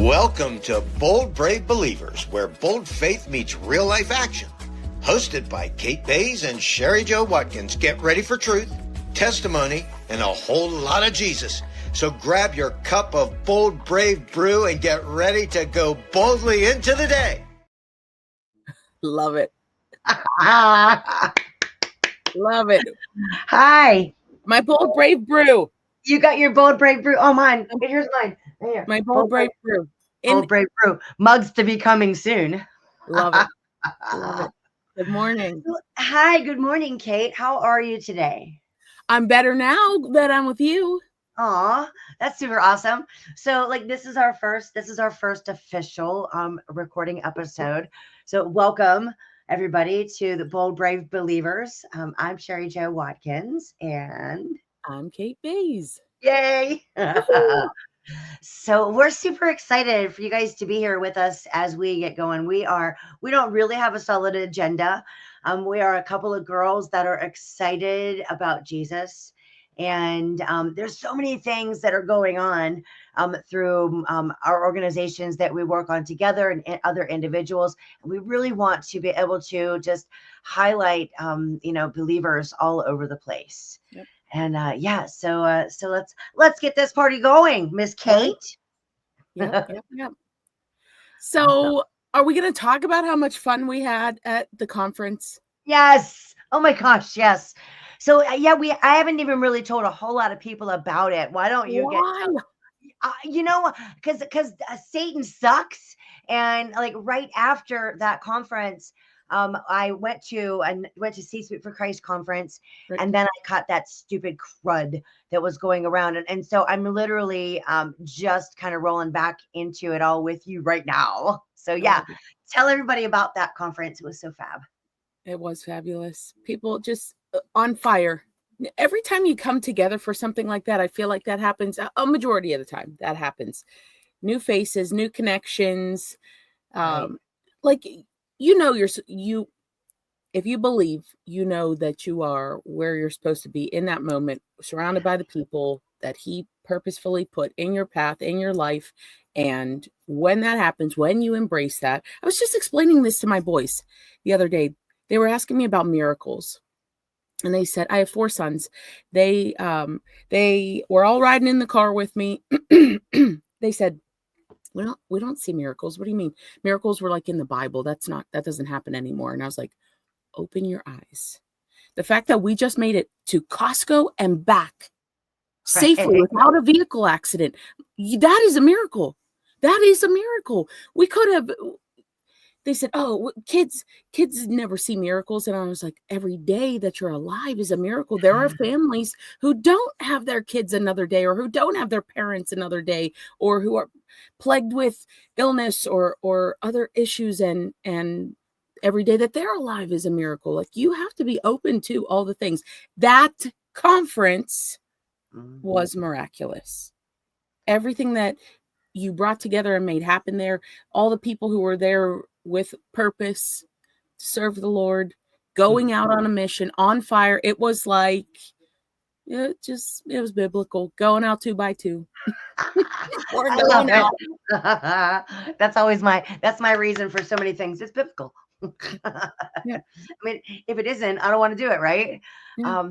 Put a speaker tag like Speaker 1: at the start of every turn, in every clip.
Speaker 1: Welcome to Bold Brave Believers, where bold faith meets real life action. Hosted by Kate Bays and Shari Jo Watkins. Get ready for truth, testimony, and a whole lot of Jesus. So grab your cup of bold, brave brew and get ready to go boldly into the day.
Speaker 2: Love it. Love it.
Speaker 3: Hi.
Speaker 2: My bold, brave brew.
Speaker 3: You got your bold, brave brew. Oh, mine. Here's mine. Right here.
Speaker 2: My bold, brave brew.
Speaker 3: Bold, brave brew. Mugs to be coming soon.
Speaker 2: Love it. Love it. Good morning.
Speaker 3: Hi. Good morning, Kate. How are you today?
Speaker 2: I'm better now that I'm with you.
Speaker 3: Aw, that's super awesome. So, this is our first official recording episode. So, welcome everybody to the Bold Brave Believers. I'm Shari Jo Watkins, and
Speaker 2: I'm Kate Bays.
Speaker 3: Yay! So we're super excited for you guys to be here with us as we get going. We don't really have a solid agenda. We are a couple of girls that are excited about Jesus. And there's so many things that are going on through our organizations that we work on together and other individuals. And we really want to be able to just highlight, believers all over the place. Yep. And so let's get this party going, Miss Kate.
Speaker 2: Yep. So are we going to talk about how much fun we had at the conference?
Speaker 3: Yes. Oh my gosh, yes. So I haven't even really told a whole lot of people about it. Why don't you because Satan sucks. And right after that conference, I went to C-Suite for Christ conference, right. And then I caught that stupid crud that was going around. And so I'm literally just kind of rolling back into it all with you right now. So tell everybody about that conference. It was so fab.
Speaker 2: It was fabulous. People just on fire. Every time you come together for something like that, I feel like that happens a majority of the time. That happens. New faces, new connections. Right. If you believe, you know that you are where you're supposed to be in that moment, surrounded by the people that he purposefully put in your path, in your life. And when that happens, when you embrace that, I was just explaining this to my boys the other day. They were asking me about miracles. And they said, I have 4 sons. They were all riding in the car with me. They said, we don't see miracles. What do you mean? Miracles were in the Bible. That doesn't happen anymore. And I was like, open your eyes. The fact that we just made it to Costco and back safely without a vehicle accident. That is a miracle. That is a miracle. We could have. They said, oh, kids never see miracles. And I was like, every day that you're alive is a miracle. There are families who don't have their kids another day, or who don't have their parents another day, or who are plagued with illness or other issues. And every day that they're alive is a miracle. You have to be open to all the things. That conference was miraculous. Everything that you brought together and made happen there, all the people who were there with purpose, serve the Lord, going out on a mission, on fire. It was it was biblical. Going out 2 by 2.
Speaker 3: We're going out. That's my reason for so many things. It's biblical. Yeah. I mean, if it isn't, I don't want to do it, right? Yeah.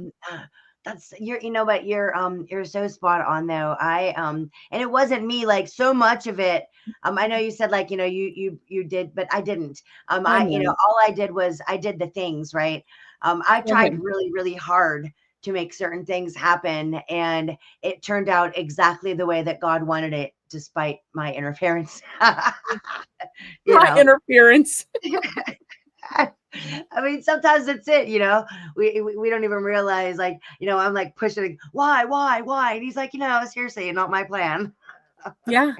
Speaker 3: You're so spot on though. And it wasn't me, so much of it. I know you said you did, but I didn't. All I did was I did the things, right? I tried really, really hard to make certain things happen, and it turned out exactly the way that God wanted it, despite my interference.
Speaker 2: Interference.
Speaker 3: I mean, sometimes it's it, we don't even realize, I'm pushing, why? And he's like, seriously, not my plan.
Speaker 2: Yeah.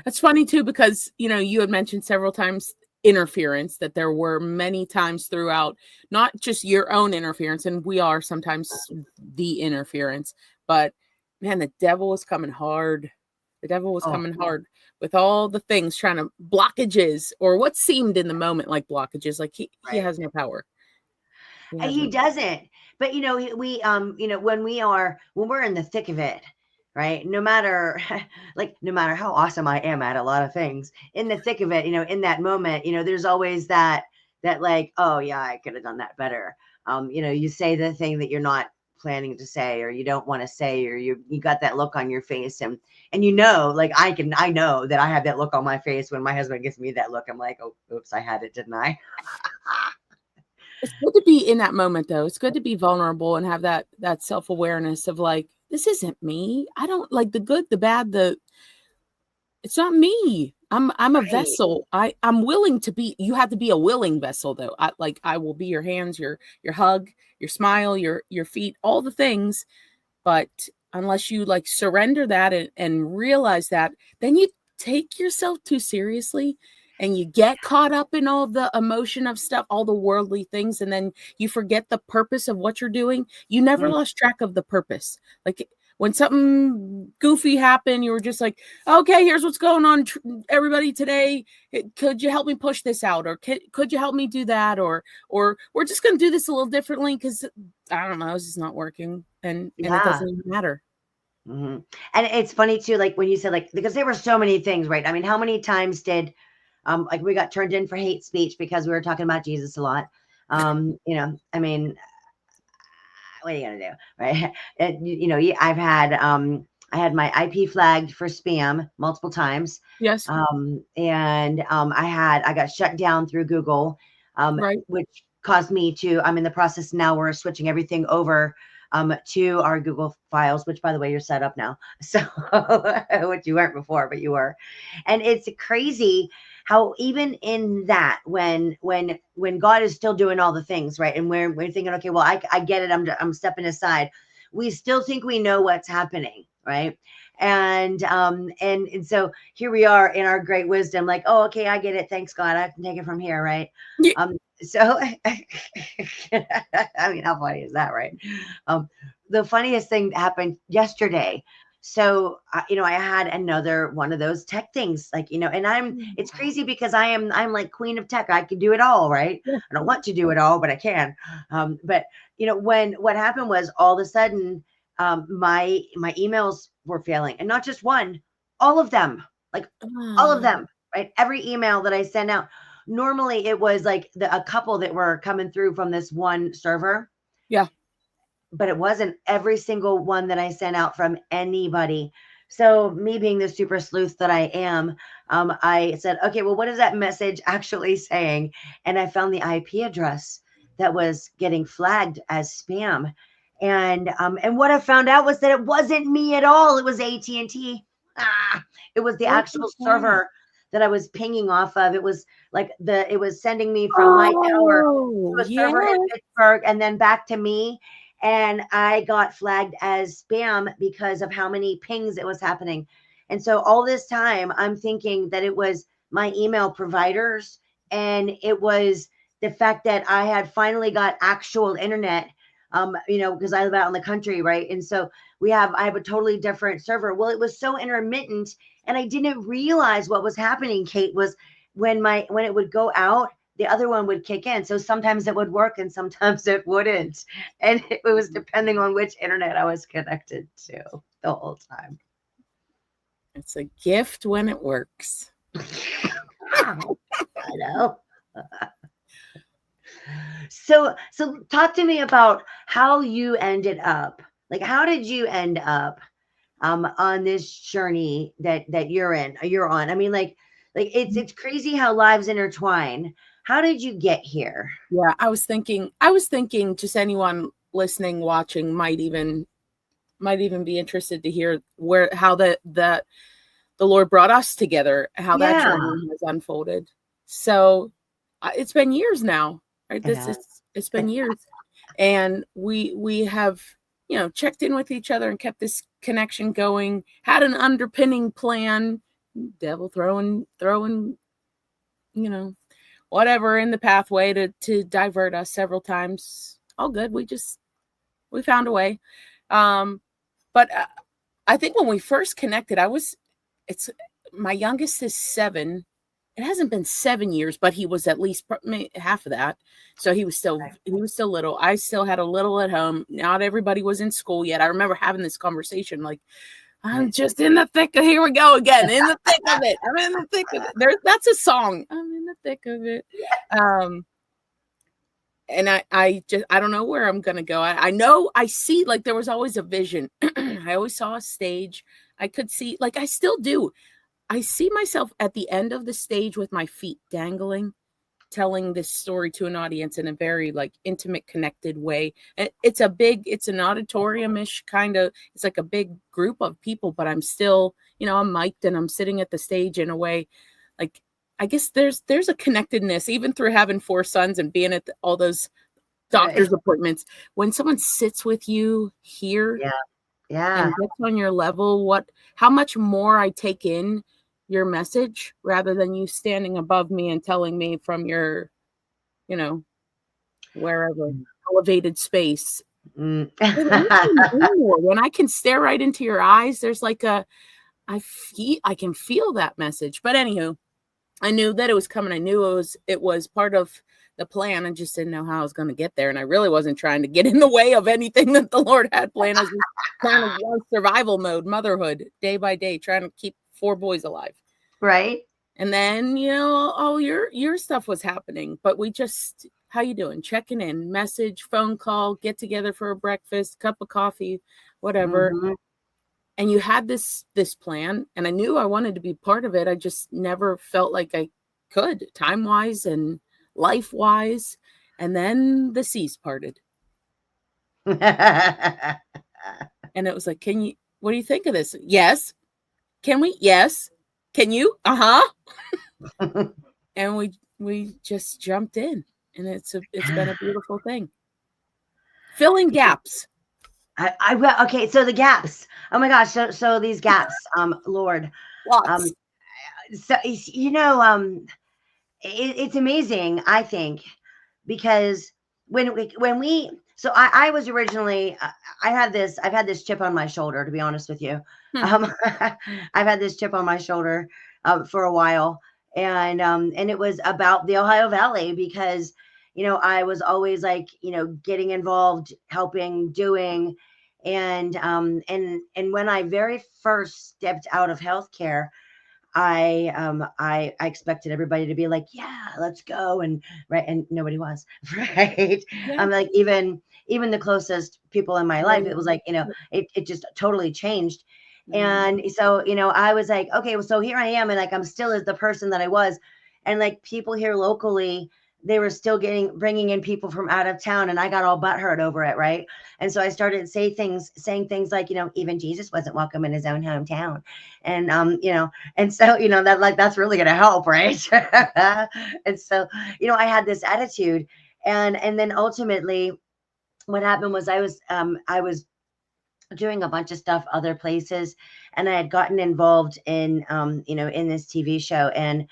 Speaker 2: That's funny too, because, you had mentioned several times interference, that there were many times throughout, not just your own interference. And we are sometimes the interference, but man, the devil was coming hard. The devil was coming hard with all the things, trying to blockages, or what seemed in the moment like blockages. He has no power.
Speaker 3: He doesn't. But when we're in the thick of it, right? No matter no matter how awesome I am at a lot of things, in the thick of it, in that moment, there's always that like, oh yeah, I could have done that better. You say the thing that you're not planning to say, or you don't want to say, or you got that look on your face, and like I know that I have that look on my face when my husband gives me that look. I'm like, oh, oops, I had it, didn't I?
Speaker 2: It's good to be in that moment, though. It's good to be vulnerable and have that self-awareness of like, this isn't me. I don't like the good, the bad, it's not me. I'm a
Speaker 3: Right.
Speaker 2: vessel. I'm willing to be. You have to be a willing vessel, though. I will be your hands, your hug, your smile, your feet, all the things. But unless you like surrender that and realize that, then you take yourself too seriously and you get caught up in all the emotion of stuff, all the worldly things, and then you forget the purpose of what you're doing. You never
Speaker 3: Mm.
Speaker 2: lost track of the purpose. Like when something goofy happened, you were just like, okay, here's what's going on, everybody today. Could you help me push this out? Or could you help me do that? Or we're just going to do this a little differently because I don't know, this is not working. And it
Speaker 3: Yeah.
Speaker 2: doesn't even matter.
Speaker 3: Hmm. And it's funny too, like when you said like, because there were so many things, right? I mean, how many times did like we got turned in for hate speech because we were talking about Jesus a lot. I mean, what are you gonna do, right? I had my IP flagged for spam multiple times,
Speaker 2: Yes.
Speaker 3: and I got shut down through Google,
Speaker 2: Right.
Speaker 3: which caused me to. I'm in the process now. We're switching everything over to our Google files, which by the way, you're set up now. So, which you weren't before, but you were, and it's crazy how even in that when God is still doing all the things, right, and we're thinking, okay, well, I get it, I'm stepping aside, we still think we know what's happening, right? And so here we are in our great wisdom, like, oh, okay, I get it, thanks God, I can take it from here, right?
Speaker 2: Yeah.
Speaker 3: So I mean, how funny is that, right? The funniest thing happened yesterday. So, I had another one of those tech things, like, and it's crazy because I'm like queen of tech. I can do it all, right?
Speaker 2: Yeah.
Speaker 3: I don't want to do it all, but I can. But when what happened was all of a sudden, my emails were failing, and not just one, all of them, like all of them, right? Every email that I sent out. Normally, it was like a couple that were coming through from this one server,
Speaker 2: Yeah.
Speaker 3: but it wasn't every single one that I sent out from anybody. So me being the super sleuth that I am, I said, okay, well, what is that message actually saying? And I found the IP address that was getting flagged as spam. And what I found out was that it wasn't me at all. It was AT&T. It was the
Speaker 2: Look at
Speaker 3: actual
Speaker 2: that.
Speaker 3: server that I was pinging off of. It was like it was sending me from my tower
Speaker 2: Oh,
Speaker 3: to a
Speaker 2: yeah.
Speaker 3: server in Pittsburgh and then back to me, and I got flagged as spam because of how many pings it was happening. And so all this time, I'm thinking that it was my email providers, and it was the fact that I had finally got actual internet. Because I live out in the country, right? And so I have a totally different server. Well, it was so intermittent, and I didn't realize what was happening. Kate, was when it would go out, the other one would kick in. So sometimes it would work and sometimes it wouldn't. And it was depending on which internet I was connected to the whole time.
Speaker 2: It's a gift when it works.
Speaker 3: I know. So talk to me about how you ended up. Like, how did you end up on this journey that you're on? I mean, like it's crazy how lives intertwine. How did you get here?
Speaker 2: Yeah, I was thinking just anyone listening, watching might even be interested to hear how the Lord brought us together, how that
Speaker 3: Yeah,
Speaker 2: journey has unfolded. So it's been years now, right?
Speaker 3: I know.
Speaker 2: It's been years, and we have checked in with each other and kept this connection going. Had an underpinning plan. Devil throwing whatever in the pathway to divert us several times. All good. We found a way. But I think when we first connected, it's my youngest is 7. It hasn't been 7 years, but he was at least half of that. So he was still little. I still had a little at home. Not everybody was in school yet. I remember having this conversation like, I'm just in the thick of, here we go again, in the thick of it. I'm in the thick of it. That's a song. I'm in the thick of it. And I don't know where I'm going to go. I know I see, like, there was always a vision. I always saw a stage. I could see, like, I still do. I see myself at the end of the stage with my feet dangling, telling this story to an audience in a very, like, intimate, connected way. It's an auditorium-ish kind of, it's like a big group of people, but I'm still, I'm mic'd and I'm sitting at the stage in a way, like, I guess there's a connectedness, even through having 4 sons and being at all those doctor's appointments. When someone sits with you here and gets on your level, how much more I take in your message rather than you standing above me and telling me from your, wherever elevated space. When I can stare right into your eyes, there's like I can feel that message. But anywho, I knew that it was coming. I knew it was part of the plan. I just didn't know how I was going to get there. And I really wasn't trying to get in the way of anything that the Lord had planned. I was just kind of survival mode, motherhood, day by day, trying to keep 4 boys alive.
Speaker 3: Right.
Speaker 2: And then, all your stuff was happening. But we just, how you doing? Checking in, message, phone call, get together for a breakfast, cup of coffee, whatever. Mm-hmm. And you had this plan, and I knew I wanted to be part of it. I just never felt like I could, time-wise and life-wise. And then the seas parted. And it was like, what do you think of this? Yes. Can we? Yes. Can you? Uh-huh. And we just jumped in, and it's been a beautiful thing. Filling gaps.
Speaker 3: Okay, so the gaps. Oh my gosh, so these gaps, Lord.
Speaker 2: Lots.
Speaker 3: So it's amazing, I think, because when we so I was originally I've had this chip on my shoulder, to be honest with you. I've had this chip on my shoulder for a while, and it was about the Ohio Valley, because I was always like getting involved, helping, doing, and when I very first stepped out of healthcare, I expected everybody to be like, yeah, let's go, and right, and nobody was, right. Yeah. I'm like, even the closest people in my life, it was like, it just totally changed. And so, I was like, okay, well, so here I am, and like, I'm still as the person that I was, and like people here locally, they were still bringing in people from out of town, and I got all butthurt over it, right? And so I started saying things like, even Jesus wasn't welcome in his own hometown, and and so that's really gonna help, right? And so I had this attitude, and then ultimately, what happened was I was doing a bunch of stuff other places, and I had gotten involved in in this TV show, and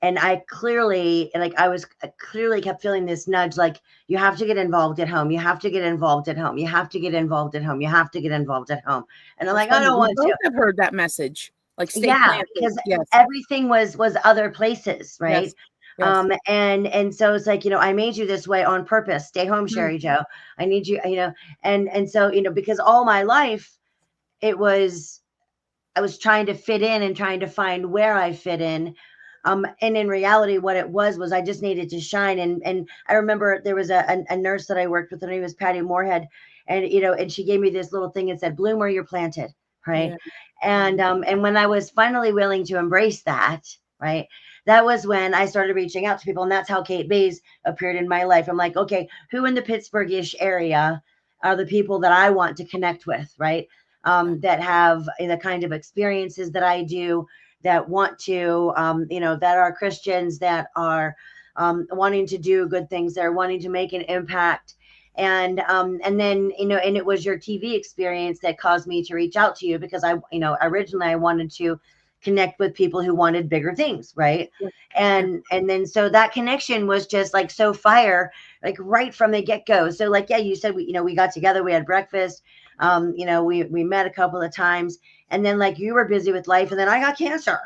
Speaker 3: I clearly kept feeling this nudge, like, you have to get involved at home. You have to get involved at home. You have to get involved at home. You have to get involved at home. And I'm like, I don't want to.
Speaker 2: I've heard that message. Like, stay
Speaker 3: planted. Because everything was other places, right? Yes. And so it's like, I made you this way on purpose. Stay home, Shari Jo. I need you, and so, because all my life I was trying to fit in and trying to find where I fit in. And in reality, what it was I just needed to shine. And I remember there was a nurse that I worked with, her name was Patty Moorhead. And, and she gave me this little thing and said, bloom where you're planted. Right. Yeah. And when I was finally willing to embrace that, right, that was when I started reaching out to people. And that's how Kate Bays appeared in my life. I'm like, okay, who in the Pittsburgh-ish area are the people that I want to connect with, right? That have the kind of experiences that I do, that want to, that are Christians, that are wanting to do good things, that are wanting to make an impact. And then, and it was your TV experience that caused me to reach out to you, because originally I wanted to connect with people who wanted bigger things, right? Yeah. And then so that connection was just like so fire, like right from the get-go. So like, yeah, you said we got together, we had breakfast, we met a couple of times, and then like you were busy with life, and then I got cancer,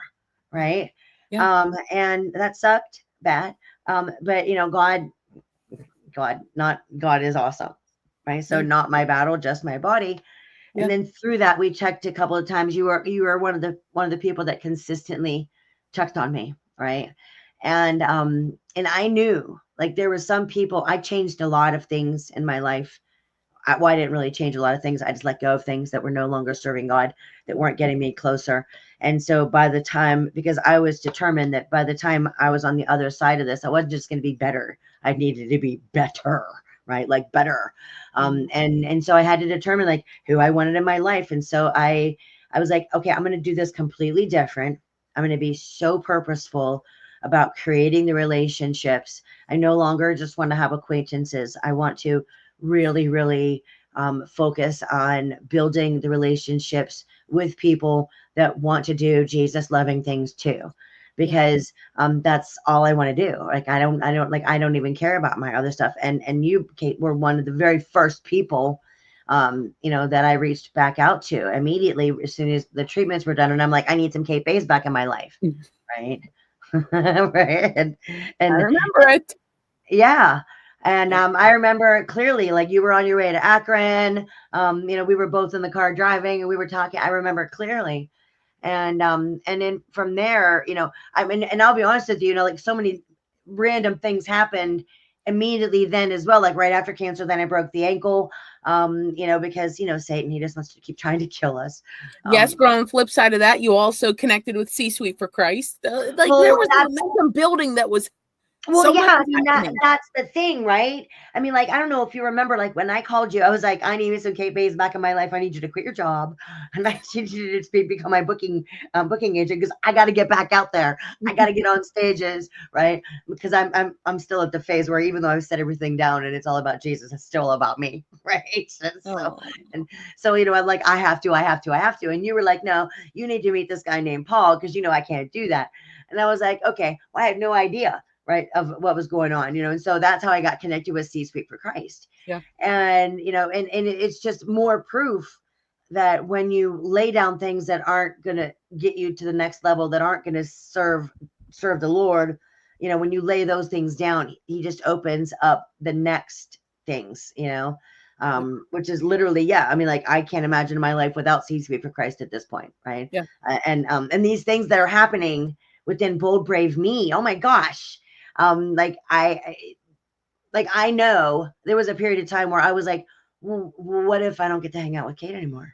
Speaker 3: right? Yeah. And that sucked bad. But God is awesome, right? So not my battle, just my body.
Speaker 2: Yeah.
Speaker 3: And then through that, we checked a couple of times. You were one of the people that consistently checked on me, right? And I knew like there were some people. I changed a lot of things in my life. I didn't really change a lot of things. I just let go of things that were no longer serving God, that weren't getting me closer. And so by the time, because I was determined that by the time I was on the other side of this, I wasn't just going to be better. I needed to be better, right? Like better. And so I had to determine like who I wanted in my life. And so I was like, okay, I'm going to do this completely different. I'm going to be so purposeful about creating the relationships. I no longer just want to have acquaintances. I want to really focus on building the relationships with people that want to do Jesus loving things too, because that's all I want to do. Like I don't even care about my other stuff. And you, Kate, were one of the very first people that I reached back out to immediately as soon as the treatments were done. And I'm like, I need some Kate Bays back in my life. Right. Right. And
Speaker 2: I remember it.
Speaker 3: yeah. And I remember clearly, like you were on your way to Akron. We were both in the car driving and we were talking. I remember clearly. And then from there, I mean, and I'll be honest with you, like so many random things happened immediately then as well. Like right after cancer, then I broke the ankle, because, Satan, he just wants to keep trying to kill us.
Speaker 2: Yes, but on the flip side of that, you also connected with C-Suite for Christ. There was a momentum building that was
Speaker 3: well, yeah, I mean, that's the thing, right? I mean, like, I don't know if you remember, like, when I called you, I was like, I need some Kate Bays back in my life. I need you to quit your job. And I need you to become my booking agent because I got to get back out there. I got to get on stages, right? Because I'm still at the phase where even though I've set everything down and it's all about Jesus, it's still about me, right? So, I'm like, I have to. And you were like, no, you need to meet this guy named Paul because, I can't do that. And I was like, okay, well, I had no idea. Right, of what was going on, and so that's how I got connected with C-Suite for Christ.
Speaker 2: Yeah.
Speaker 3: And and it's just more proof that when you lay down things that aren't going to get you to the next level, that aren't going to serve the Lord, when you lay those things down, he just opens up the next things, which is literally, I mean, like I can't imagine my life without C-Suite for Christ at this point, right?
Speaker 2: Yeah.
Speaker 3: And these things that are happening within Bold Brave Me, oh my gosh. I know there was a period of time where I was like, well, what if I don't get to hang out with Kate anymore?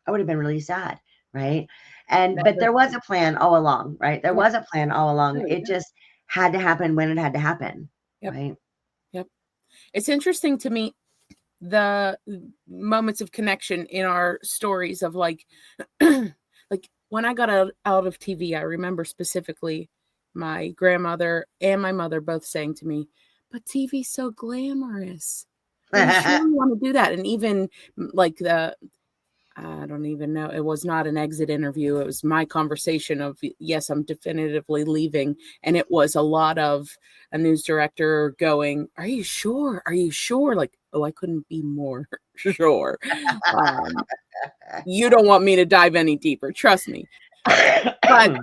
Speaker 3: I would have been really sad. Right. But there was a plan all along, right? There was a plan all along. It just had to happen when it had to happen.
Speaker 2: Yep.
Speaker 3: Right.
Speaker 2: Yep. It's interesting to me, the moments of connection in our stories of like, like when I got out of TV, I remember specifically my grandmother and my mother both saying to me, but TV's so glamorous. Are you sure you want to do that? And even like I don't even know. It was not an exit interview. It was my conversation of, yes, I'm definitively leaving. And it was a lot of a news director going, are you sure? Are you sure? Like, oh, I couldn't be more sure. You don't want me to dive any deeper. Trust me. But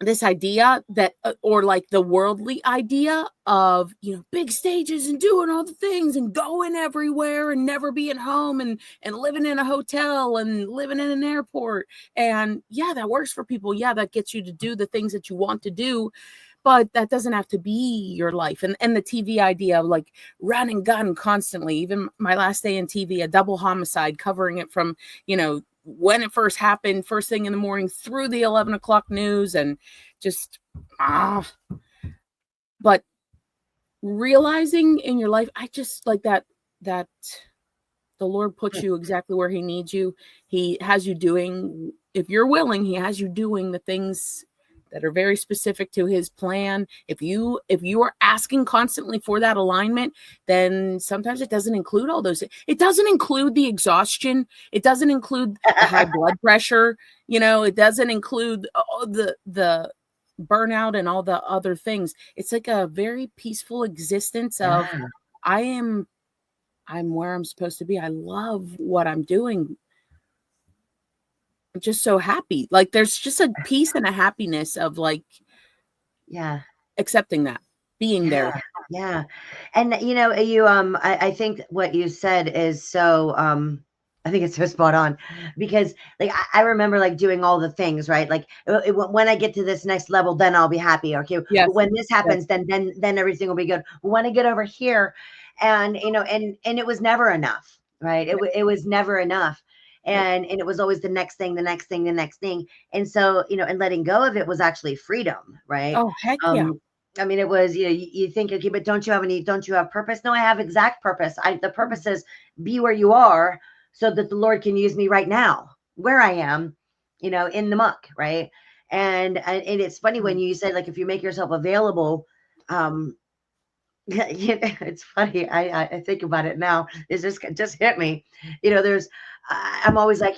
Speaker 2: this idea that, or like the worldly idea of, big stages and doing all the things and going everywhere and never being home and living in a hotel and living in an airport. And that works for people. That gets you to do the things that you want to do, but that doesn't have to be your life. And the TV idea of like run and gun constantly, even my last day in TV, a double homicide, covering it from, when it first happened, first thing in the morning through the 11 o'clock news and just, but realizing in your life, I just like that the Lord puts you exactly where he needs you. He has you doing, if you're willing, he has you doing the things that are very specific to his plan. If you are asking constantly for that alignment, then sometimes it doesn't include all those. It doesn't include the exhaustion. It doesn't include the high blood pressure. It doesn't include the burnout and all the other things. It's like a very peaceful existence of I'm where I'm supposed to be. I love what I'm doing. I'm just so happy. Like there's just a peace and a happiness of like, accepting that, being there.
Speaker 3: Yeah. And you I think what you said is so I think it's so spot on because like I remember like doing all the things, right? Like when I get to this next level, then I'll be happy. Okay.
Speaker 2: Yes.
Speaker 3: When this
Speaker 2: Yes.
Speaker 3: happens, then everything will be good. When I get over here and and it was never enough, right? It was never enough.
Speaker 2: Yep.
Speaker 3: And it was always the next thing, the next thing, the next thing. And so, and letting go of it was actually freedom, right?
Speaker 2: Oh, heck yeah.
Speaker 3: I mean, it was, you think, okay, but don't you have purpose? No, I have exact purpose. The purpose is be where you are so that the Lord can use me right now, where I am, in the muck, right? And it's funny when you said, like, if you make yourself available, it's funny. I think about it now. It's just hit me. I'm always like,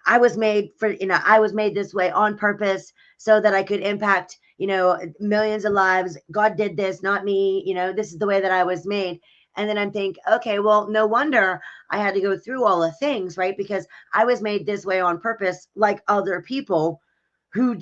Speaker 3: I was made for, I was made this way on purpose so that I could impact, millions of lives. God did this, not me. This is the way that I was made. And then I'm thinking, okay, well, no wonder I had to go through all the things, right? Because I was made this way on purpose, like other people who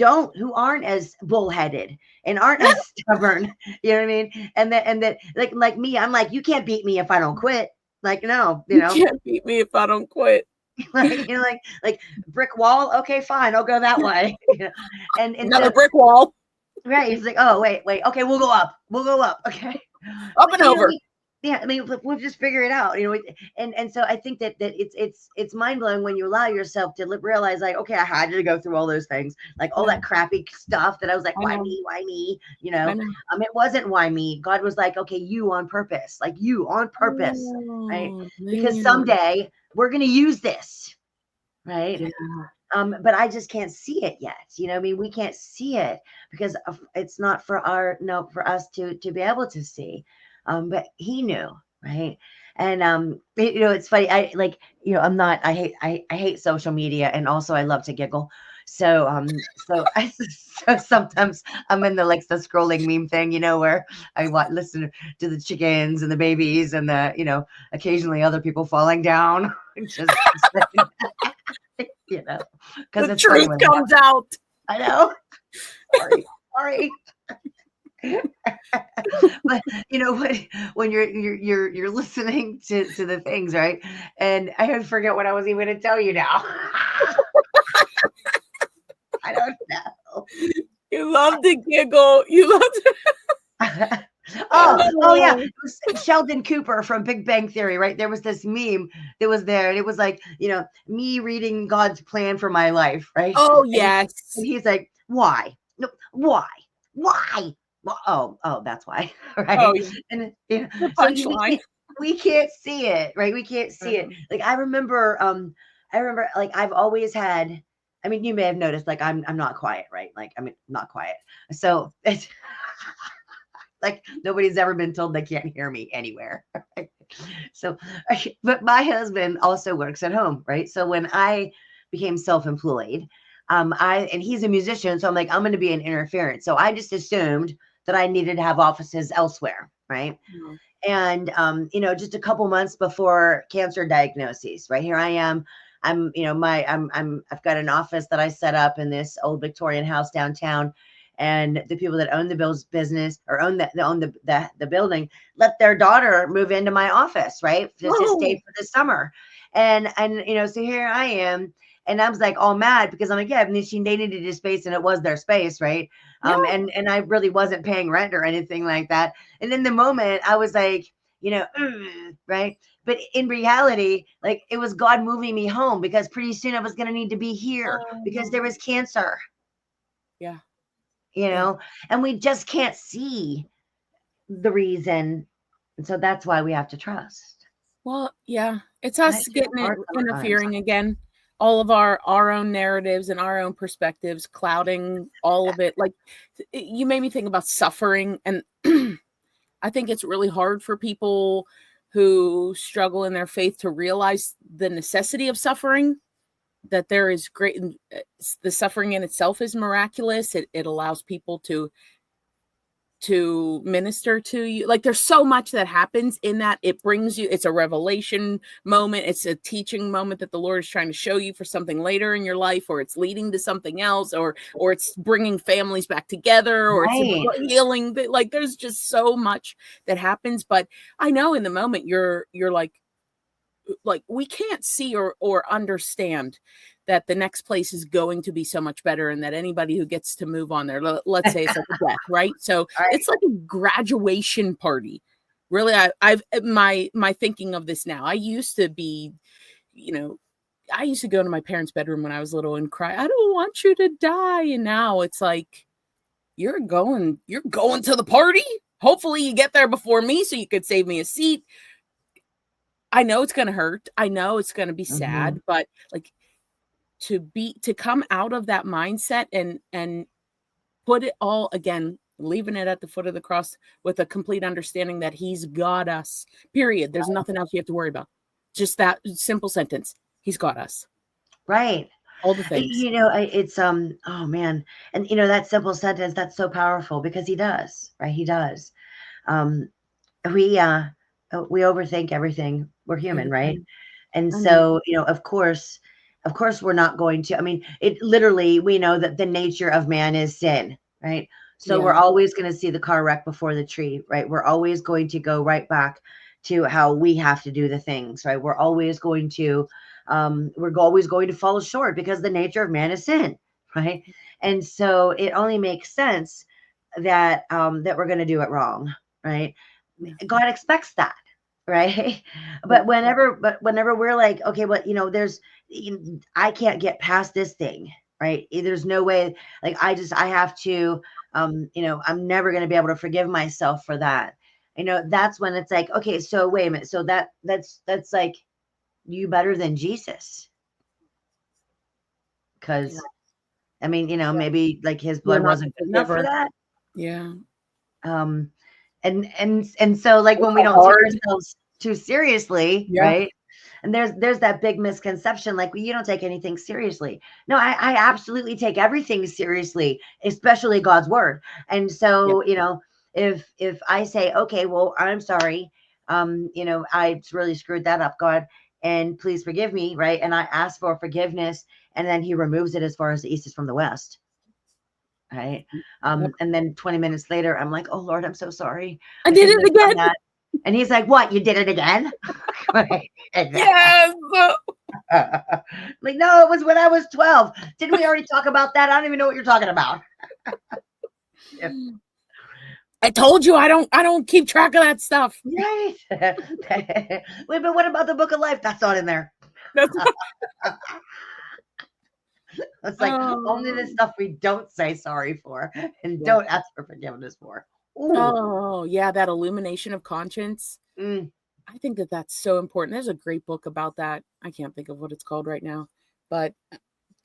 Speaker 3: aren't as bullheaded and aren't as stubborn. You know what I mean? And that like me, I'm like, you can't beat me if I don't quit. Like, no,
Speaker 2: You can't beat me if I don't quit.
Speaker 3: like, like brick wall. Okay, fine. I'll go that way. And
Speaker 2: Another
Speaker 3: so,
Speaker 2: brick wall.
Speaker 3: right. It's like, oh, wait. Okay. We'll go up. Okay.
Speaker 2: Up and over.
Speaker 3: I mean, we'll just figure it out, and so I think that it's mind blowing when you allow yourself to realize, like, okay, I had to go through all those things, like all that crappy stuff that I was like, why me? It wasn't why me. God was like, okay, you on purpose, right? Because someday we're gonna use this, right?
Speaker 2: Yeah.
Speaker 3: But I just can't see it yet. I mean, we can't see it because it's not for us to be able to see. But he knew, right? And it's funny. I hate social media, and also I love to giggle. So so sometimes I'm in the scrolling meme thing, where I listen to the chickens and the babies and the occasionally other people falling down. Just because
Speaker 2: the truth comes out.
Speaker 3: I know. Sorry. But when you're listening to the things, right? And I forget what I was even going to tell you now. I don't know.
Speaker 2: You love to giggle. You love to.
Speaker 3: Oh yeah, it was Sheldon Cooper from Big Bang Theory, right? There was this meme that was there, and it was like, me reading God's plan for my life, right?
Speaker 2: Oh yes.
Speaker 3: And he's like, why? No, why? Well, that's why, right?
Speaker 2: Oh, yeah.
Speaker 3: And
Speaker 2: The
Speaker 3: so
Speaker 2: punchline.
Speaker 3: we can't see it, right? We can't see it. Like I remember, like I've always had. I mean, you may have noticed, like I'm not quiet, right? Like not quiet. So it's like nobody's ever been told they can't hear me anywhere. Right? So, but my husband also works at home, right? So when I became self-employed, and he's a musician, so I'm like, I'm going to be an interference. So I just assumed that I needed to have offices elsewhere, right? Mm-hmm. And just a couple months before cancer diagnoses, right here I am. I've got an office that I set up in this old Victorian house downtown, and the people that own the business or own the building let their daughter move into my office, right? Just to stay for the summer, and so here I am. And I was like all mad because I'm like, yeah, I mean, they needed a space and it was their space, right? Yeah. And I really wasn't paying rent or anything like that. And in the moment, I was like, right? But in reality, like it was God moving me home because pretty soon I was going to need to be here because there was cancer.
Speaker 2: Yeah.
Speaker 3: And we just can't see the reason. And so that's why we have to trust.
Speaker 2: Well, yeah, it's us interfering again. All of our own narratives and our own perspectives, clouding all of it. Like you made me think about suffering. And I think it's really hard for people who struggle in their faith to realize the necessity of suffering, that there is great, the suffering in itself is miraculous. It allows people to minister to you. Like there's so much that happens in that. It brings you, it's a revelation moment. It's a teaching moment that the Lord is trying to show you for something later in your life, or it's leading to something else, or it's bringing families back together, or it's healing. Like there's just so much that happens. But I know in the moment you're like, like we can't see or understand that the next place is going to be so much better, and that anybody who gets to move on there, let's say it's like a death, right? So
Speaker 3: Right.
Speaker 2: it's like a graduation party. Really, I've my thinking of this now. I used to be, I used to go to my parents' bedroom when I was little and cry, I don't want you to die. And now it's like, you're going to the party. Hopefully you get there before me so you could save me a seat. I know it's going to hurt. I know it's going to be sad, but like to come out of that mindset and put it all, again, leaving it at the foot of the cross with a complete understanding that he's got us, period. There's nothing else you have to worry about. Just that simple sentence. He's got us.
Speaker 3: Right.
Speaker 2: All the things.
Speaker 3: It's oh man. And that simple sentence, that's so powerful because he does, right? He does. We overthink everything. We're human, right? And so, of course we're not going to, I mean, it literally, we know that the nature of man is sin, right? So we're always going to see the car wreck before the tree, right? We're always going to go right back to how we have to do the things, right? We're always going to fall short because the nature of man is sin, right? And so it only makes sense that that we're going to do it wrong, right? God expects that, right? But whenever we're like, okay, well, I can't get past this thing, right? There's no way, like I have to, I'm never going to be able to forgive myself for that. That's when it's like, okay, so wait a minute, so that's like, you better than Jesus, because I mean, maybe like his blood wasn't good enough for that.
Speaker 2: Yeah.
Speaker 3: And so like when we don't take ourselves too seriously, right? And there's that big misconception, like, well, you don't take anything seriously. No, I absolutely take everything seriously, especially God's word. And so, if I say, okay, well, I'm sorry, I really screwed that up, God, and please forgive me, right? And I ask for forgiveness, and then he removes it as far as the east is from the west. Right. And then 20 minutes later, I'm like, oh Lord, I'm so sorry.
Speaker 2: I did it again.
Speaker 3: And he's like, what? You did it again? Right.
Speaker 2: Yes.
Speaker 3: Like, no, it was when I was 12. Didn't we already talk about that? I don't even know what you're talking about.
Speaker 2: I told you I don't keep track of that stuff.
Speaker 3: Right. Wait, but what about the book of life? That's not in there. It's like only the stuff we don't say sorry for and don't ask for forgiveness for. Ooh.
Speaker 2: Oh, yeah, that illumination of conscience. I think that's so important. There's a great book about that. I can't think of what it's called right now, but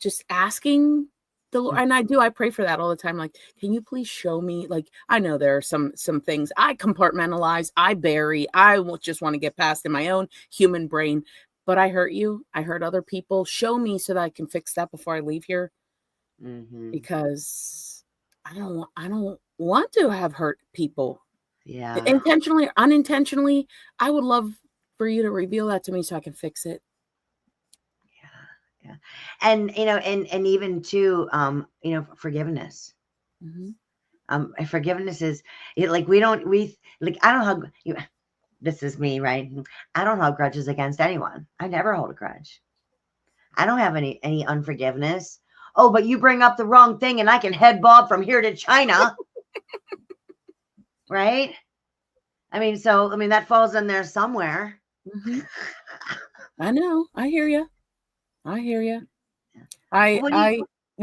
Speaker 2: just asking the Lord, and I pray for that all the time. Like, can you please show me? Like, I know there are some things I compartmentalize, I bury, I just want to get past in my own human brain. But I hurt you. I hurt other people. Show me so that I can fix that before I leave here. Because I don't want to have hurt people.
Speaker 3: Yeah.
Speaker 2: Intentionally or unintentionally. I would love for you to reveal that to me so I can fix it.
Speaker 3: Yeah. And and even too, forgiveness. Forgiveness is like I don't hold. This is me, right? I don't hold grudges against anyone. I never hold a grudge. I don't have any unforgiveness. Oh, but you bring up the wrong thing, and I can head bob from here to China, right? I mean, that falls in there somewhere.
Speaker 2: I know. I hear you. We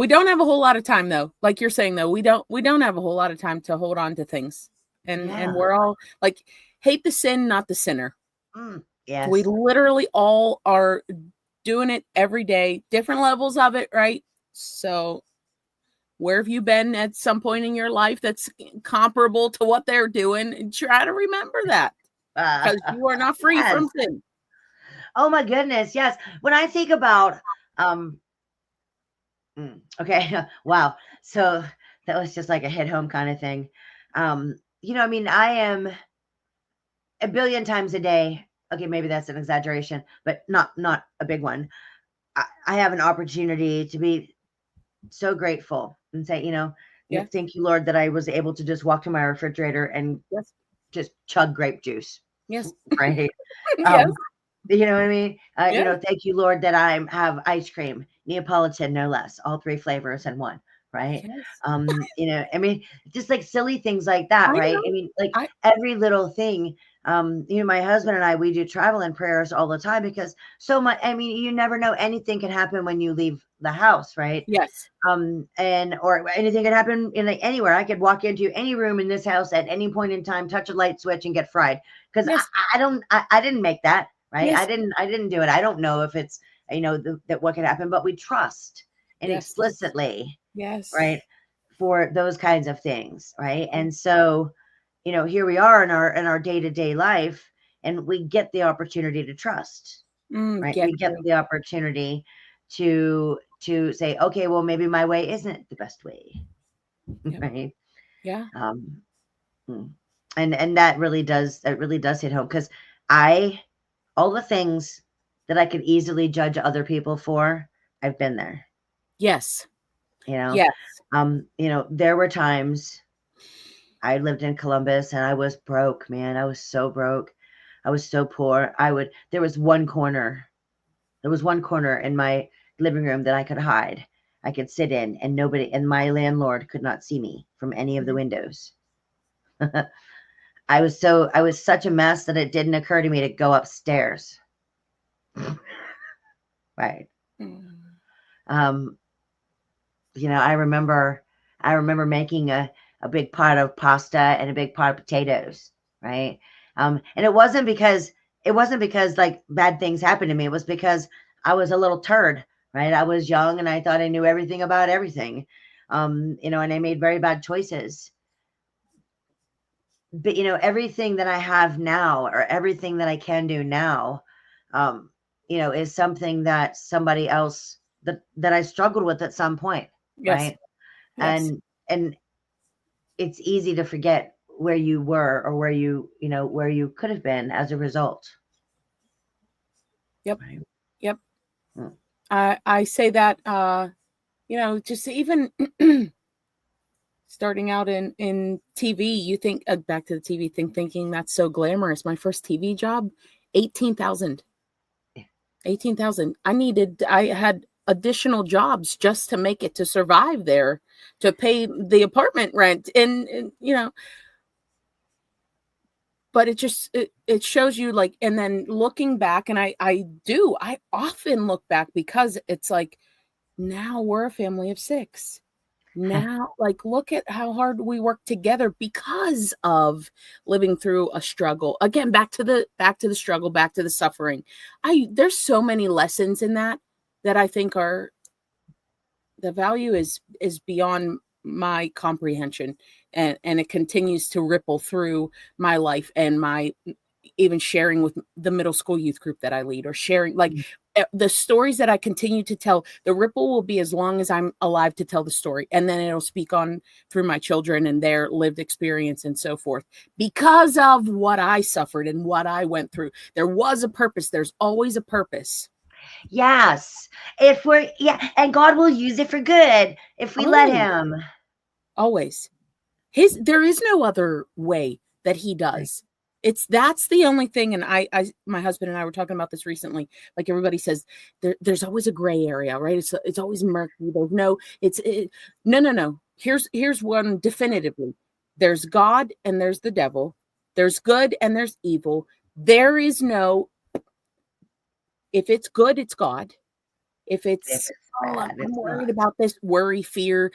Speaker 2: don't have a whole lot of time, though. Like you're saying, though, we don't have a whole lot of time to hold on to things, and we're all like, hate the sin, not the sinner.
Speaker 3: Yes.
Speaker 2: We literally all are doing it every day, different levels of it, right? So where have you been at some point in your life that's comparable to what they're doing? And try to remember that, because you are not free from sin.
Speaker 3: Oh my goodness, yes. When I think about okay, wow. So that was just like a hit home kind of thing. I mean, I am a billion times a day. Okay, maybe that's an exaggeration, but not a big one. I have an opportunity to be so grateful and say, thank you, Lord, that I was able to just walk to my refrigerator and just chug grape juice.
Speaker 2: Yes.
Speaker 3: Right.
Speaker 2: Yes.
Speaker 3: You know what I mean?
Speaker 2: Yeah.
Speaker 3: Thank you, Lord, that I have ice cream, Neapolitan, no less, all three flavors in one, right?
Speaker 2: Yes.
Speaker 3: I mean, just like silly things like that,
Speaker 2: I
Speaker 3: right? I
Speaker 2: know.
Speaker 3: mean, like
Speaker 2: I
Speaker 3: every little thing. My husband and I, we do travel and prayers all the time because so much. I mean, you never know, anything can happen when you leave the house, right?
Speaker 2: yes.
Speaker 3: And or anything could happen in like anywhere. I could walk into any room in this house at any point in time, touch a light switch, and get fried because
Speaker 2: Yes.
Speaker 3: I didn't make that, right.
Speaker 2: Yes.
Speaker 3: I didn't do it. I don't know if it's that what could happen, but we trust and
Speaker 2: Yes.
Speaker 3: explicitly,
Speaker 2: Yes.
Speaker 3: right, for those kinds of things, right.
Speaker 2: Yeah.
Speaker 3: And so here we are in our day-to-day life, and we get the opportunity to trust, right.
Speaker 2: Get
Speaker 3: We get
Speaker 2: to.
Speaker 3: the opportunity to say, okay, well, maybe my way isn't the best way,
Speaker 2: Yep.
Speaker 3: right.
Speaker 2: Yeah.
Speaker 3: um mm. And that really does hit home because I all the things that I could easily judge other people for, I've been there,
Speaker 2: Yes.
Speaker 3: you know.
Speaker 2: Yes.
Speaker 3: There were times I lived in Columbus and I was broke, man. I was so broke. I was so poor. There was one corner in my living room that I could hide. I could sit in, and my landlord could not see me from any of the
Speaker 2: Mhm.
Speaker 3: windows. I was such a mess that it didn't occur to me to go upstairs. Right.
Speaker 2: Mm.
Speaker 3: Um, I remember making a big pot of pasta and a big pot of potatoes, right? And it wasn't because like bad things happened to me. It was because I was a little turd, right? I was young and I thought I knew everything about everything. And I made very bad choices. But everything that I have now, or everything that I can do now, um, is something that somebody else that I struggled with at some point,
Speaker 2: Yes.
Speaker 3: right?
Speaker 2: Yes.
Speaker 3: And it's easy to forget where you were, or where you could have been as a result.
Speaker 2: Yep.
Speaker 3: Right.
Speaker 2: Yep.
Speaker 3: Mm.
Speaker 2: I say that just even starting out in TV, you think back to the TV thing, thinking that's so glamorous. My first TV job, 18,000.
Speaker 3: Yeah.
Speaker 2: 18,000. I had additional jobs just to make it, to survive there, to pay the apartment rent, and but it shows you, like, and then looking back, and I often look back, because it's like, now we're a family of 6. Now, like, look at how hard we work together because of living through a struggle. Again, back to the struggle, back to the suffering. There's so many lessons in that I think are, the value is beyond my comprehension, and it continues to ripple through my life, and my even sharing with the middle school youth group that I lead, or sharing, like, the stories that I continue to tell. The ripple will be as long as I'm alive to tell the story, and then it'll speak on through my children and their lived experience and so forth, because of what I suffered and what I went through. There was a purpose. There's always a purpose.
Speaker 3: Yes. If we're Yeah, and God will use it for good if we let
Speaker 2: Always.
Speaker 3: him.
Speaker 2: Always. There is no other way that he
Speaker 3: Right.
Speaker 2: does. That's the only thing. And my husband and I were talking about this recently. Like, everybody says, there's always a gray area, right? It's always murky. No. Here's one definitively. There's God and there's the devil. There's good and there's evil. There is no, if it's good, it's God. If
Speaker 3: If
Speaker 2: it's,
Speaker 3: it's
Speaker 2: oh,
Speaker 3: bad,
Speaker 2: I'm
Speaker 3: it's
Speaker 2: worried
Speaker 3: not.
Speaker 2: about this, worry, fear,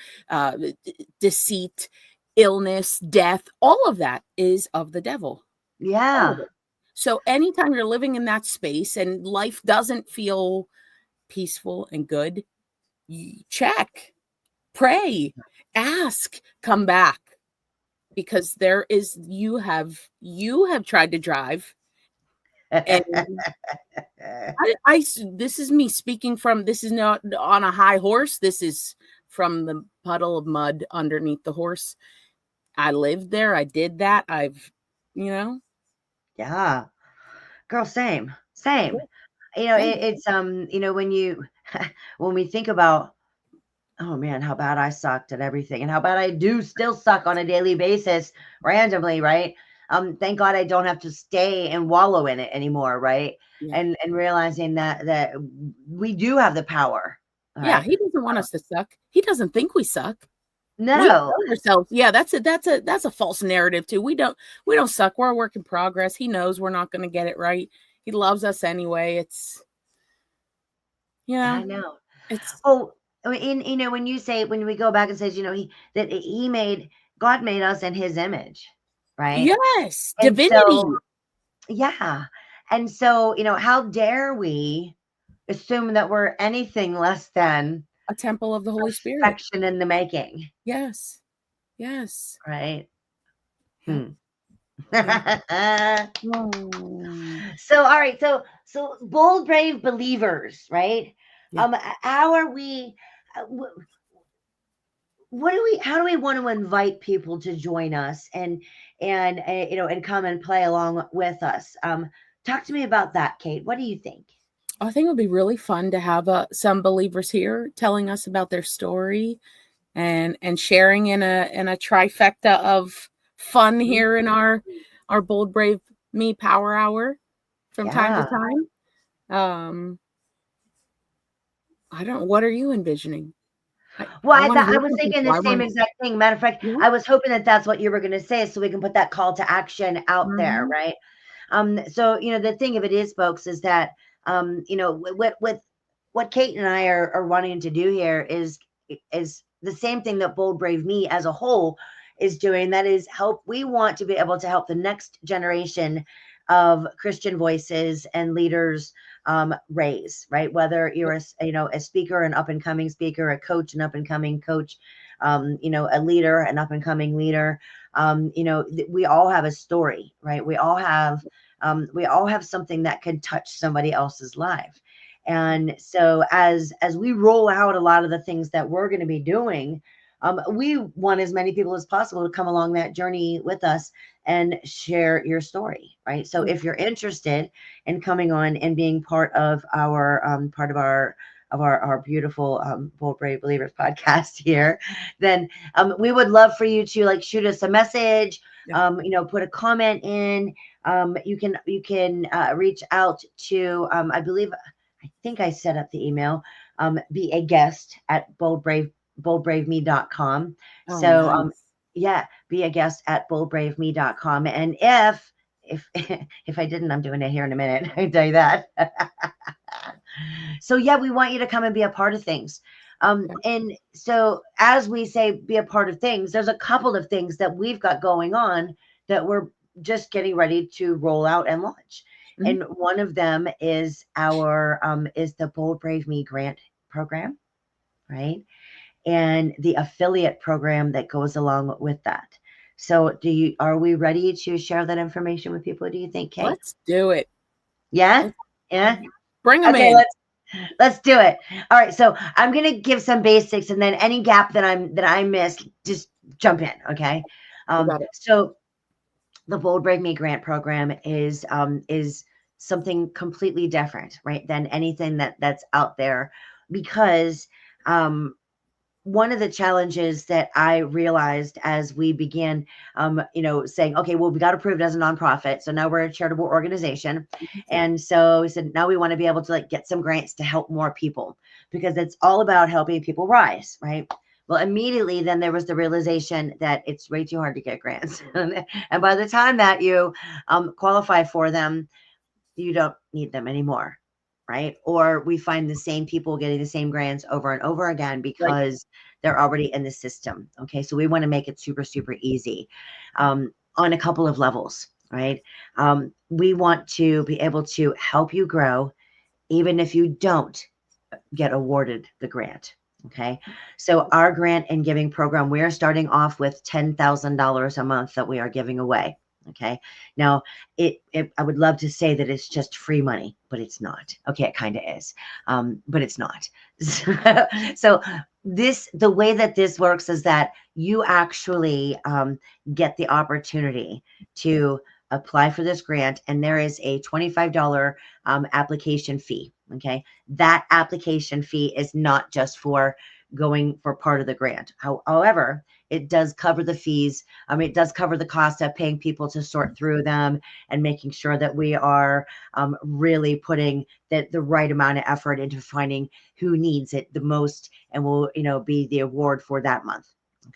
Speaker 2: deceit, illness, death, all of that is of the devil. All of
Speaker 3: Yeah.
Speaker 2: it. So anytime you're living in that space and life doesn't feel peaceful and good, check, pray, ask, come back, because you have tried to drive, and this is me speaking from, this is not on a high horse. This is from the puddle of mud underneath the horse. I lived there. I did that. You know,
Speaker 3: Yeah. Girl, same.
Speaker 2: yeah,
Speaker 3: Same.
Speaker 2: yeah,
Speaker 3: When when we think about, oh man, how bad I sucked at everything, and how bad I do still suck on a daily basis randomly, right? thank God I don't have to stay and wallow in it anymore, right?
Speaker 2: Yeah.
Speaker 3: And realizing that we do have the power. All
Speaker 2: Yeah,
Speaker 3: right.
Speaker 2: he doesn't want us to suck. He doesn't think we suck. We
Speaker 3: No.
Speaker 2: tell ourselves, yeah, that's a false narrative too. We don't suck. We're a work in progress. He knows we're not going to get it right. He loves us anyway. It's,
Speaker 3: I know.
Speaker 2: it's
Speaker 3: Oh, when you say, when we go back and says, God made us in his image, right?
Speaker 2: yes,
Speaker 3: And
Speaker 2: divinity,
Speaker 3: so, yeah. And so, how dare we assume that we're anything less than
Speaker 2: a temple of the Holy Spirit.
Speaker 3: perfection in the making,
Speaker 2: Yes. Yes.
Speaker 3: right?
Speaker 2: Yep.
Speaker 3: Hmm.
Speaker 2: Oh,
Speaker 3: So, all right. So bold, brave believers, right?
Speaker 2: yeah.
Speaker 3: How are we? How do we want to invite people to join us and come and play along with us? Talk to me about that, Kate. What do you think?
Speaker 2: I think it would be really fun to have some believers here telling us about their story and sharing in a trifecta of fun here in our Bold Brave Me Power Hour from time to
Speaker 3: Yeah.
Speaker 2: time. I don't. What are you envisioning?
Speaker 3: Well,
Speaker 2: I want to
Speaker 3: I
Speaker 2: hear
Speaker 3: was
Speaker 2: from
Speaker 3: thinking
Speaker 2: people.
Speaker 3: the
Speaker 2: I
Speaker 3: same
Speaker 2: want.
Speaker 3: exact thing. Matter of fact,
Speaker 2: Yeah.
Speaker 3: I was hoping that that's what you were going to say, so we can put that call to action out there,
Speaker 2: Mhm.
Speaker 3: right? So the thing of it is, folks, is that with what Kate and I are wanting to do here is the same thing that Bold Brave Me as a whole is doing. That is help. We want to be able to help the next generation of Christian voices and leaders raise, right? Whether you're a speaker, an up and coming speaker, a coach, an up and coming coach, a leader, an up and coming leader. We all have a story, right? We all have something that can touch somebody else's life. And so as we roll out a lot of the things that we're going to be doing, we want as many people as possible to come along that journey with us and share your story, right? So if you're interested in coming on and being part of our beautiful Bold Brave Believers podcast here, then we would love for you to shoot us a message, put a comment in. You can reach out to I think I set up the email, be a guest at boldbraveme.com.
Speaker 2: Oh,
Speaker 3: So
Speaker 2: nice.
Speaker 3: yeah, be a guest at boldbraveme.com. And if if I didn't, I'm doing it here in a minute. I can tell you that. So yeah, we want you to come and be a part of things. And so as we say, be a part of things, there's a couple of things that we've got going on that we're just getting ready to roll out and launch.
Speaker 2: Mhm.
Speaker 3: And one of them is is the Bold Brave Me grant program, right? And the affiliate program that goes along with that. So are we ready to share that information with people? Do you think, Kate?
Speaker 2: Let's do it.
Speaker 3: Yeah? Yeah?
Speaker 2: Bring them
Speaker 3: Okay,
Speaker 2: in.
Speaker 3: let's do it. All right, so I'm gonna give some basics, and then any gap that I missed, just jump in. Okay.
Speaker 2: You got it.
Speaker 3: So the Bold Brave Me grant program is something completely different, right, than anything that's out there, because one of the challenges that I realized as we began, saying, okay, well, we got approved as a nonprofit. So now we're a charitable organization. And so we said, now we want to be able to get some grants to help more people, because it's all about helping people rise, right? Well, immediately then there was the realization that it's way too hard to get grants. And by the time that you qualify for them, you don't need them anymore, right? Or we find the same people getting the same grants over and over again because they're already in the system. Okay, so we want to make it super, super easy on a couple of levels, right? We want to be able to help you grow, even if you don't get awarded the grant. Okay, so our grant and giving program, we are starting off with $10,000 a month that we are giving away. Okay, now I would love to say that it's just free money, but it's not. Okay, it kind of is, but it's not. So the way that this works is that you actually get the opportunity to apply for this grant, and there is a $25 application fee. Okay, that application fee is not just for going for part of the grant. However, it does cover the fees. It does cover the cost of paying people to sort through them and making sure that we are really putting the right amount of effort into finding who needs it the most, and will, be the award for that month.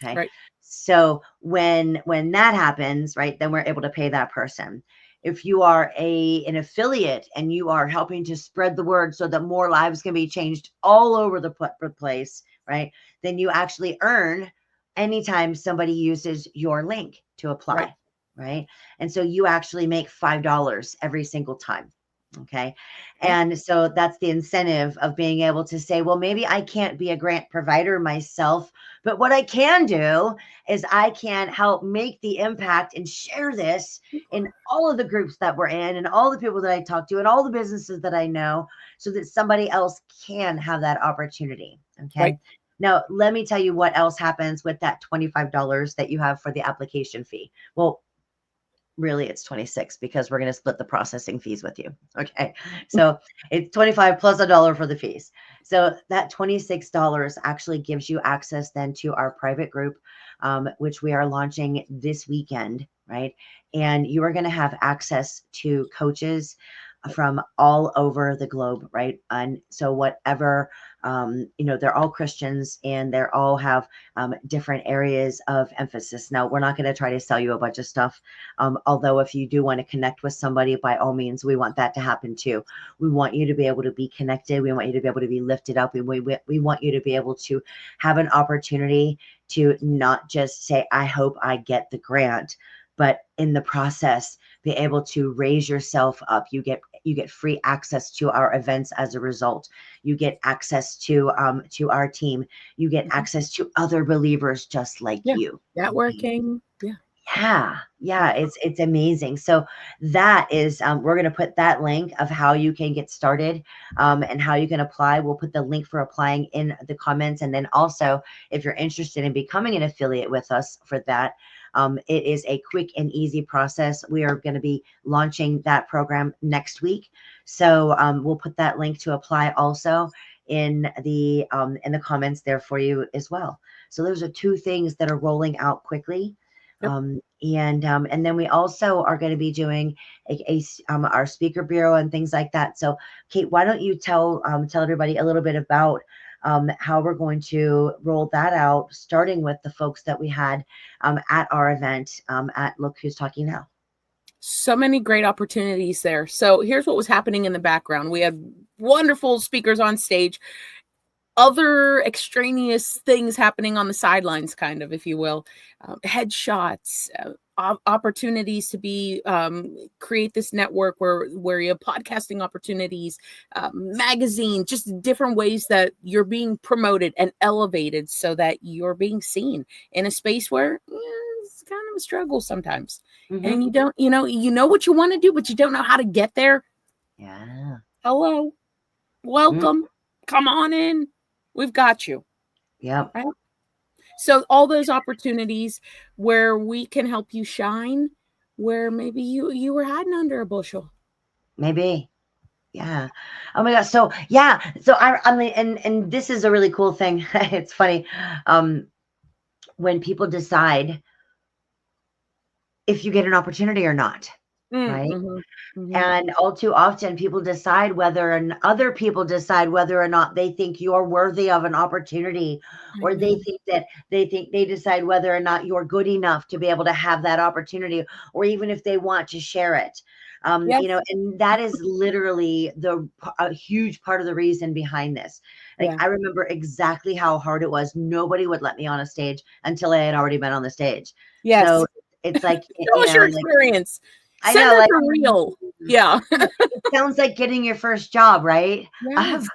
Speaker 3: Okay.
Speaker 2: Right.
Speaker 3: So when that happens, right, then we're able to pay that person. If you are an affiliate and you are helping to spread the word so that more lives can be changed all over the place, right, then you actually earn anytime somebody uses your link to apply, right? And so you actually make $5 every single time. Okay. And so that's the incentive of being able to say, well, maybe I can't be a grant provider myself, but what I can do is I can help make the impact and share this in all of the groups that we're in and all the people that I talk to and all the businesses that I know, so that somebody else can have that opportunity. Okay.
Speaker 2: Right.
Speaker 3: Now, let me tell you what else happens with that $25 that you have for the application fee. Well, really, it's 26 because we're going to split the processing fees with you. Okay. So it's 25 plus $1 for the fees. So that $26 actually gives you access then to our private group, which we are launching this weekend, right? And you are going to have access to coaches from all over the globe, right? And so whatever, they're all Christians and they're all have different areas of emphasis. Now, we're not going to try to sell you a bunch of stuff. Although if you do want to connect with somebody, by all means, we want that to happen too. We want you to be able to be connected. We want you to be able to be lifted up. We want you to be able to have an opportunity to not just say, I hope I get the grant, but in the process, be able to raise yourself up. You get free access to our events as a result. You get access to our team. You get access to other believers just like you.
Speaker 2: Networking.
Speaker 3: Yeah. It's amazing. So that is, we're going to put that link of how you can get started and how you can apply. We'll put the link for applying in the comments. And then also, if you're interested in becoming an affiliate with us for that, it is a quick and easy process. We are going to be launching that program next week. So we'll put that link to apply also in the comments there for you as well. So those are two things that are rolling out quickly. And then we also are going to be doing our speaker bureau and things like that. So Kate, why don't you tell everybody a little bit about how we're going to roll that out, starting with the folks that we had at our event at Look Who's Talking Now.
Speaker 2: So many great opportunities there. So here's what was happening in the background. We had wonderful speakers on stage, other extraneous things happening on the sidelines, kind of, if you will, headshots, opportunities to be create this network where you have podcasting opportunities, magazine, just different ways that you're being promoted and elevated so that you're being seen in a space where it's kind of a struggle sometimes. And you don't, you know what you want to do, but you don't know how to get there.
Speaker 3: Yeah.
Speaker 2: Hello. Welcome. Come on in. We've got you.
Speaker 3: Yeah.
Speaker 2: Right? So all those opportunities where we can help you shine, where maybe you were hiding under a bushel.
Speaker 3: Maybe. Yeah. Oh my gosh. So yeah. So I mean, and this is a really cool thing. It's funny. When people decide if you get an opportunity or not, right? And all too often people decide other people decide whether or not they think you're worthy of an opportunity, or they decide whether or not you're good enough to be able to have that opportunity, or even if they want to share it. And that is literally a huge part of the reason behind this. I remember exactly how hard it was. Nobody would let me on a stage until I had already been on the stage.
Speaker 2: Yes.
Speaker 3: So it's like,
Speaker 2: show us your experience.
Speaker 3: I
Speaker 2: Send
Speaker 3: know,
Speaker 2: us a reel. Yeah.
Speaker 3: It sounds like getting your first job, right?
Speaker 2: Yes.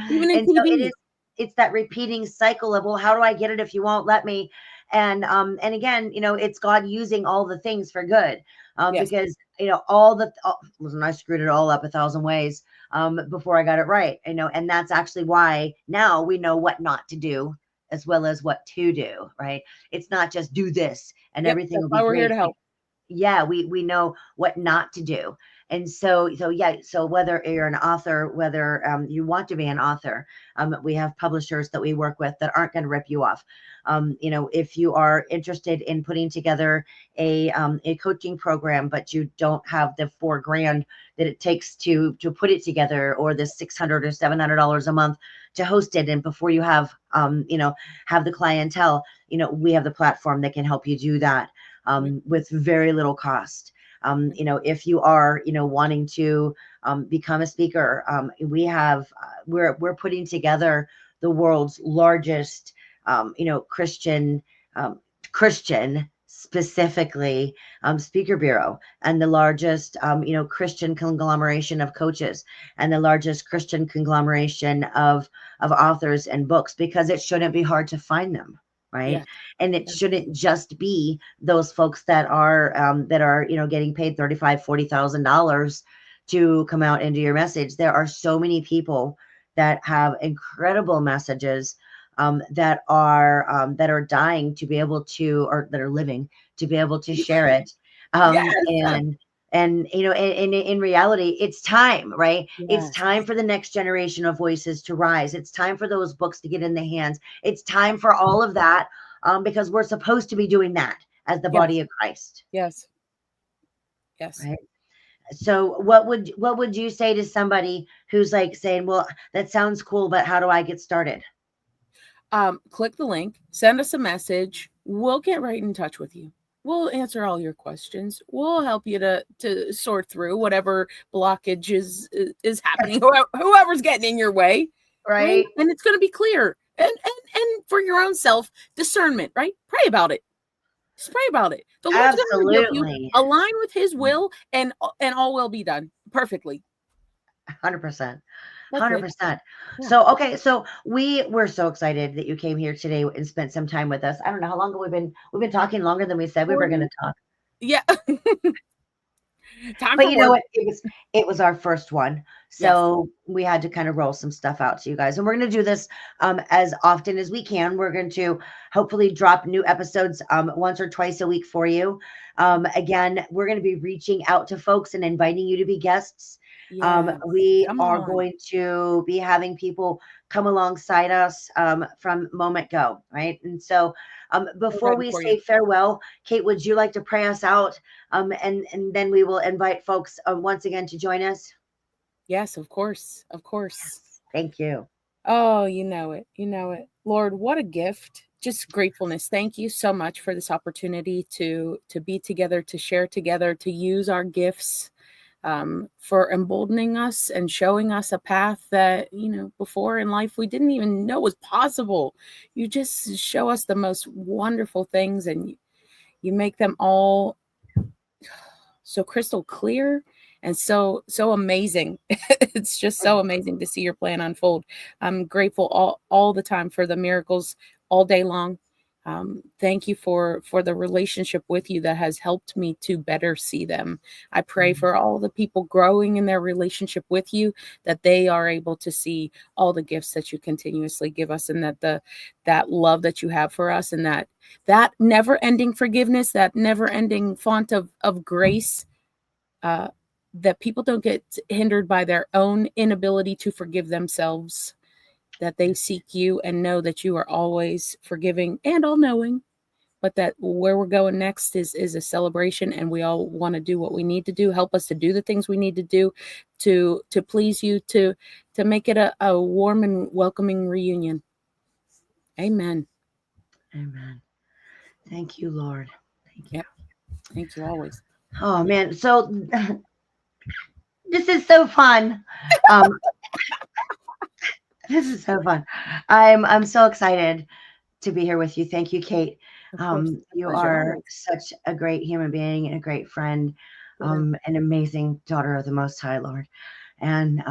Speaker 2: Even in
Speaker 3: And
Speaker 2: TV.
Speaker 3: so it's that repeating cycle of, well, how do I get it if you won't let me? And again, it's God using all the things for good. Because listen, I screwed it all up 1,000 ways before I got it right. And that's actually why now we know what not to do as well as what to do, right? It's not just do this and everything will be
Speaker 2: why we're
Speaker 3: great.
Speaker 2: here to help.
Speaker 3: Yeah, we know what not to do. And so whether you're an author, whether you want to be an author, we have publishers that we work with that aren't going to rip you off. If you are interested in putting together a coaching program, but you don't have the $4,000 that it takes to put it together, or the $600 or $700 a month to host it, and before you have have the clientele, we have the platform that can help you do that with very little cost. If you are, wanting to become a speaker, we're putting together the world's largest, Christian, specifically speaker bureau, and the largest, Christian conglomeration of coaches, and the largest Christian conglomeration of authors and books, because it shouldn't be hard to find them. Right.
Speaker 2: Yeah.
Speaker 3: And it shouldn't just be those folks that are getting paid $35,000, $40,000 to come out and do your message. There are so many people that have incredible messages that are dying to be able to, or that are living to be able to share it.
Speaker 2: Yes.
Speaker 3: And in reality, it's time, right? It's
Speaker 2: Yes.
Speaker 3: time for the next generation of voices to rise. It's time for those books to get in the hands. It's time for all of that, because we're supposed to be doing that as the body of Christ.
Speaker 2: Yes.
Speaker 3: Right. So what would you say to somebody who's like saying, well, that sounds cool, but how do I get started?
Speaker 2: Click the link, send us a message. We'll get right in touch with you. We'll answer all your questions. We'll help you to sort through whatever blockage is happening, whoever's getting in your way.
Speaker 3: Right.
Speaker 2: And it's going to be clear. And for your own self discernment, right? Pray about it. Just pray about it. The Lord's going to help you align with His will, and all will be done perfectly.
Speaker 3: 100%. 100%. So, okay. So we're so excited that you came here today and spent some time with us. I don't know how long we've been talking, longer than we said we were going to talk.
Speaker 2: Yeah.
Speaker 3: But you know what? It was our first one. So we had to kind of roll some stuff out to you guys. And we're going to do this as often as we can. We're going to hopefully drop new episodes once or twice a week for you. Again, we're going to be reaching out to folks and inviting you to be guests. We are going to be having people come alongside us from moment go, right? And so before we say farewell, Kate, would you like to pray us out? And then we will invite folks once again to join us.
Speaker 2: Yes, of course. Of course.
Speaker 3: Yes. Thank you.
Speaker 2: Oh, you know it. You know it. Lord, what a gift. Just gratefulness. Thank you so much for this opportunity to be together, to share together, to use our gifts for emboldening us and showing us a path that, before in life we didn't even know was possible. You just show us the most wonderful things, and you make them all so crystal clear and so amazing. It's just so amazing to see your plan unfold. I'm grateful all the time for the miracles all day long. Thank you for the relationship with you that has helped me to better see them. I pray for all the people growing in their relationship with you, that they are able to see all the gifts that you continuously give us, and that love that you have for us, and that never-ending forgiveness, that never-ending font of grace, that people don't get hindered by their own inability to forgive themselves, that they seek you and know that you are always forgiving and all-knowing, but that where we're going next is a celebration, and we all want to do what we need to do. Help us to do the things we need to do to please you, to make it a warm and welcoming reunion. Amen.
Speaker 3: Amen. Thank you, Lord. Thank you.
Speaker 2: Yep. Thank you always.
Speaker 3: Oh, man. So this is so fun. This is so fun. I'm so excited to be here with you. Thank you, Kate. You are such a great human being and a great friend, an amazing daughter of the Most High, Lord. And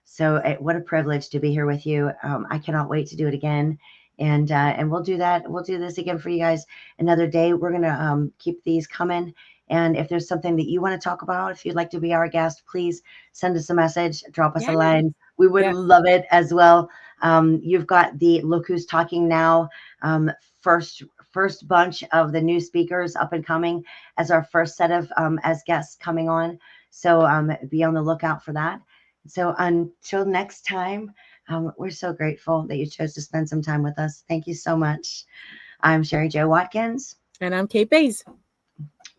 Speaker 3: so what a privilege to be here with you. I cannot wait to do it again. And we'll do that. We'll do this again for you guys another day. We're going to keep these coming. And if there's something that you want to talk about, if you'd like to be our guest, please send us a message, drop us a line. We would love it as well. You've got the Look Who's Talking Now first bunch of the new speakers up and coming as our first set of as guests coming on. So be on the lookout for that. So until next time, we're so grateful that you chose to spend some time with us. Thank you so much. I'm Shari Jo Watkins.
Speaker 2: And I'm Kate Bays.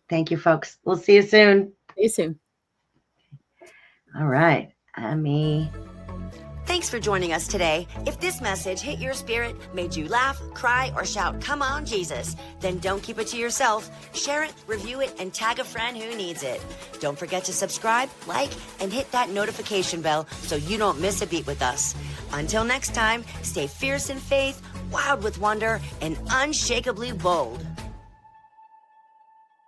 Speaker 3: Thank you, folks. We'll see you soon.
Speaker 2: See you soon.
Speaker 3: All right. Amy.
Speaker 4: Thanks for joining us today. If this message hit your spirit, made you laugh, cry, or shout, "Come on, Jesus," then don't keep it to yourself. Share it, review it, and tag a friend who needs it. Don't forget to subscribe, like, and hit that notification bell so you don't miss a beat with us. Until next time, stay fierce in faith, wild with wonder, and unshakably bold.